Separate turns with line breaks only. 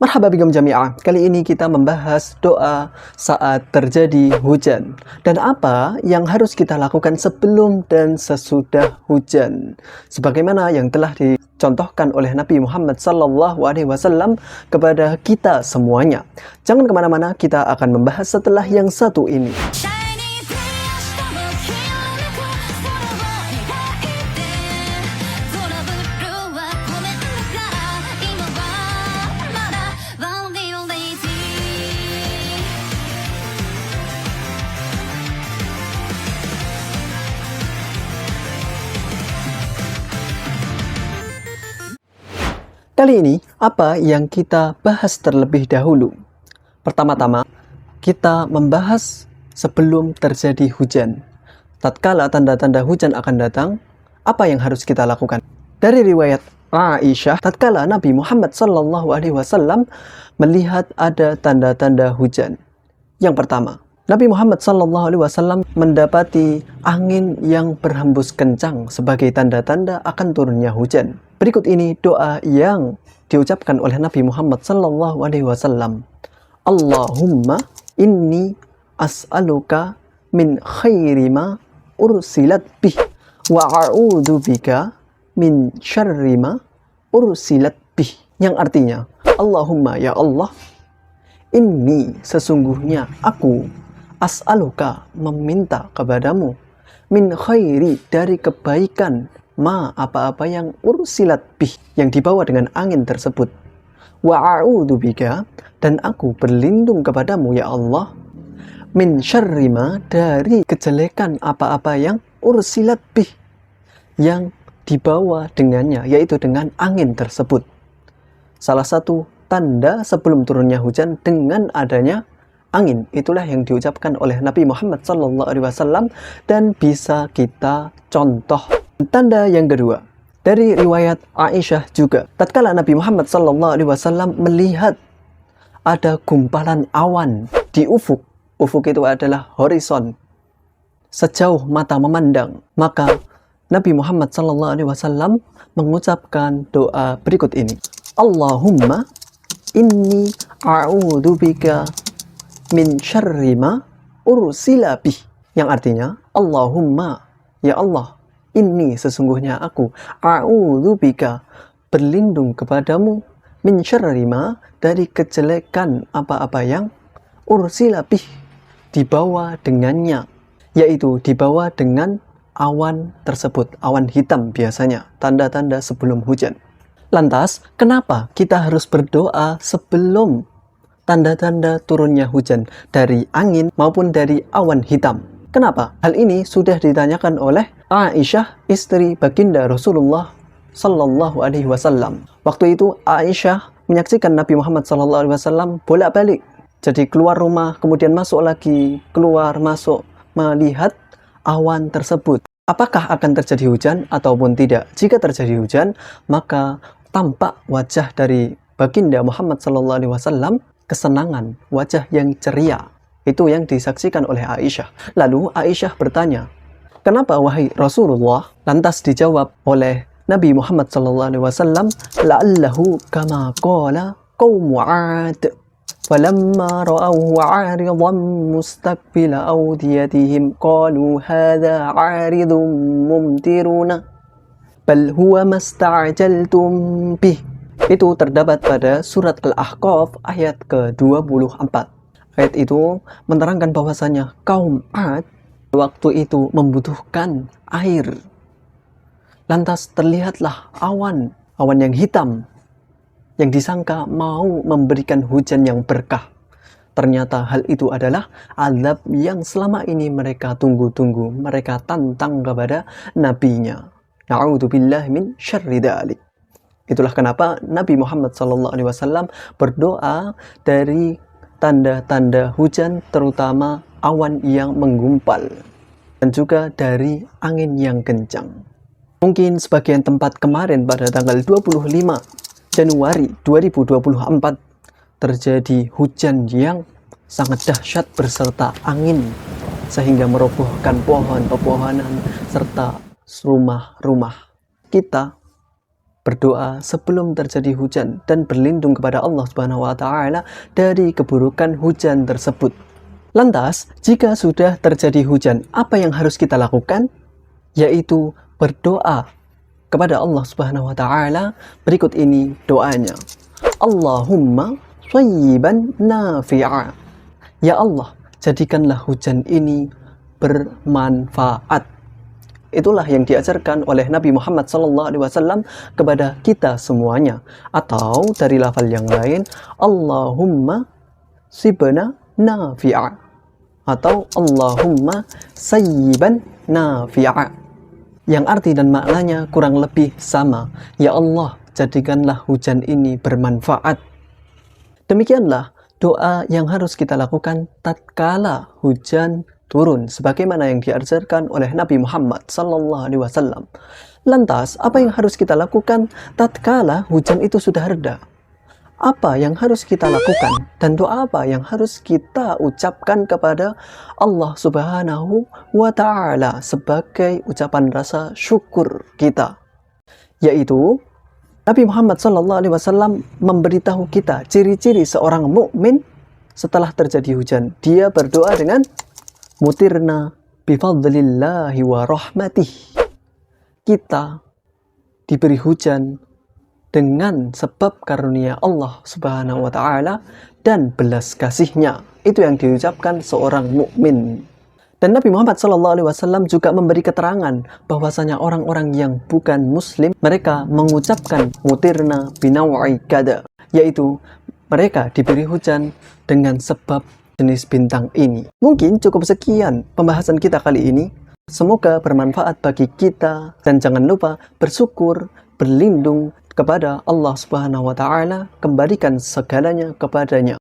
Marhaba bikum jami'ah. Kali ini kita membahas doa saat terjadi hujan dan apa yang harus kita lakukan sebelum dan sesudah hujan. Sebagaimana yang telah dicontohkan oleh Nabi Muhammad SAW kepada kita semuanya. Jangan kemana-mana, kita akan membahas setelah yang satu ini. Kali ini, apa yang kita bahas terlebih dahulu? Pertama-tama, kita membahas sebelum terjadi hujan. Tatkala tanda-tanda hujan akan datang, apa yang harus kita lakukan? Dari riwayat Aisyah, tatkala Nabi Muhammad SAW melihat ada tanda-tanda hujan. Yang pertama, Nabi Muhammad SAW mendapati angin yang berhembus kencang sebagai tanda-tanda akan turunnya hujan. Berikut ini doa yang diucapkan oleh Nabi Muhammad SAW. Allahumma inni as'aluka min khairi ma ursilat bih wa a'udhu bika min syarri ma ursilat bih. Yang artinya, Allahumma ya Allah, inni sesungguhnya aku as'aluka meminta kepadamu min khairi dari kebaikan ma apa-apa yang ursilat bih yang dibawa dengan angin tersebut, wa a'udzu bika dan aku berlindung kepadamu ya Allah min syarri ma dari kejelekan apa-apa yang ursilat bih yang dibawa dengannya, yaitu dengan angin tersebut. Salah satu tanda sebelum turunnya hujan dengan adanya angin, itulah yang diucapkan oleh Nabi Muhammad SAW dan bisa kita contoh. Tanda yang kedua, dari riwayat Aisyah juga, tatkala Nabi Muhammad SAW melihat ada gumpalan awan di ufuk. Ufuk itu adalah horizon, sejauh mata memandang. Maka Nabi Muhammad SAW mengucapkan doa berikut ini. Allahumma inni a'udzubika min syarri ma ursila bih. Yang artinya, Allahumma, ya Allah, ini sesungguhnya aku a'udzubika berlindung kepadamu min syarri ma dari kejelekan apa-apa yang ursila bih dibawa dengannya, yaitu dibawa dengan awan tersebut, awan hitam biasanya, tanda-tanda sebelum hujan. Lantas, kenapa kita harus berdoa sebelum tanda-tanda turunnya hujan dari angin maupun dari awan hitam? Kenapa? Hal ini sudah ditanyakan oleh Aisyah, istri baginda Rasulullah Sallallahu Alaihi Wasallam. Waktu itu Aisyah menyaksikan Nabi Muhammad Sallallahu Alaihi Wasallam bolak-balik. Jadi keluar rumah, kemudian masuk lagi, keluar masuk, melihat awan tersebut. Apakah akan terjadi hujan ataupun tidak? Jika terjadi hujan, maka tampak wajah dari baginda Muhammad Sallallahu Alaihi Wasallam kesenangan, wajah yang ceria. Itu yang disaksikan oleh Aisyah. Lalu Aisyah bertanya, kenapa wahai Rasulullah? Lantas dijawab oleh Nabi Muhammad SAW, la'allahu kama qala qawmu 'ad falamma ra'awhu 'aridan mustaqbila awdiyatihim qalu hadha 'aridun mumtiruna bal huwa masta'jaltum bih. Itu terdapat pada surat Al-Ahqaf ayat ke-24. Ayat itu menerangkan bahwasanya kaum 'Ad waktu itu membutuhkan air. Lantas terlihatlah awan yang hitam yang disangka mau memberikan hujan yang berkah. Ternyata hal itu adalah azab yang selama ini mereka tunggu-tunggu, mereka tantang kepada nabinya. Na'udzubillahi min syarri dzalik. Itulah kenapa Nabi Muhammad SAW berdoa dari tanda-tanda hujan, terutama awan yang menggumpal dan juga dari angin yang kencang. Mungkin sebagian tempat kemarin pada tanggal 25 Januari 2024 terjadi hujan yang sangat dahsyat beserta angin sehingga merobohkan pohon, pepohonan serta rumah-rumah kita. berdoa sebelum terjadi hujan dan berlindung kepada Allah Subhanahu wa taala dari keburukan hujan tersebut. Lantas, jika sudah terjadi hujan, apa yang harus kita lakukan? Yaitu berdoa kepada Allah Subhanahu wa taala. Berikut ini doanya. Allahumma shayyiban nafi'a. Ya Allah, jadikanlah hujan ini bermanfaat. Itulah yang diajarkan oleh Nabi Muhammad SAW kepada kita semuanya. Atau dari lafal yang lain, Allahumma sibna nafi'a. Atau Allahumma sayyiban nafi'a. Yang arti dan maknanya kurang lebih sama. Ya Allah, jadikanlah hujan ini bermanfaat. Demikianlah doa yang harus kita lakukan tatkala hujan turun, sebagaimana yang diajarkan oleh Nabi Muhammad SAW. Lantas, apa yang harus kita lakukan tatkala hujan itu sudah reda? Apa yang harus kita lakukan dan doa apa yang harus kita ucapkan kepada Allah Subhanahu wa taala sebagai ucapan rasa syukur kita? Yaitu Nabi Muhammad SAW memberitahu kita ciri-ciri seorang mukmin setelah terjadi hujan. Dia berdoa dengan mutirna bifadlillahi wa rahmatih. Kita diberi hujan dengan sebab karunia Allah Subhanahu wa taala dan belas kasihnya. Itu yang diucapkan seorang mukmin. Dan Nabi Muhammad SAW juga memberi keterangan bahwasanya orang-orang yang bukan muslim, mereka mengucapkan mutirna binawi kada, yaitu mereka diberi hujan dengan sebab jenis bintang ini. Mungkin cukup sekian pembahasan kita kali ini. Semoga bermanfaat bagi kita dan jangan lupa bersyukur, berlindung kepada Allah Subhanahu wa taala, kembalikan segalanya kepadanya.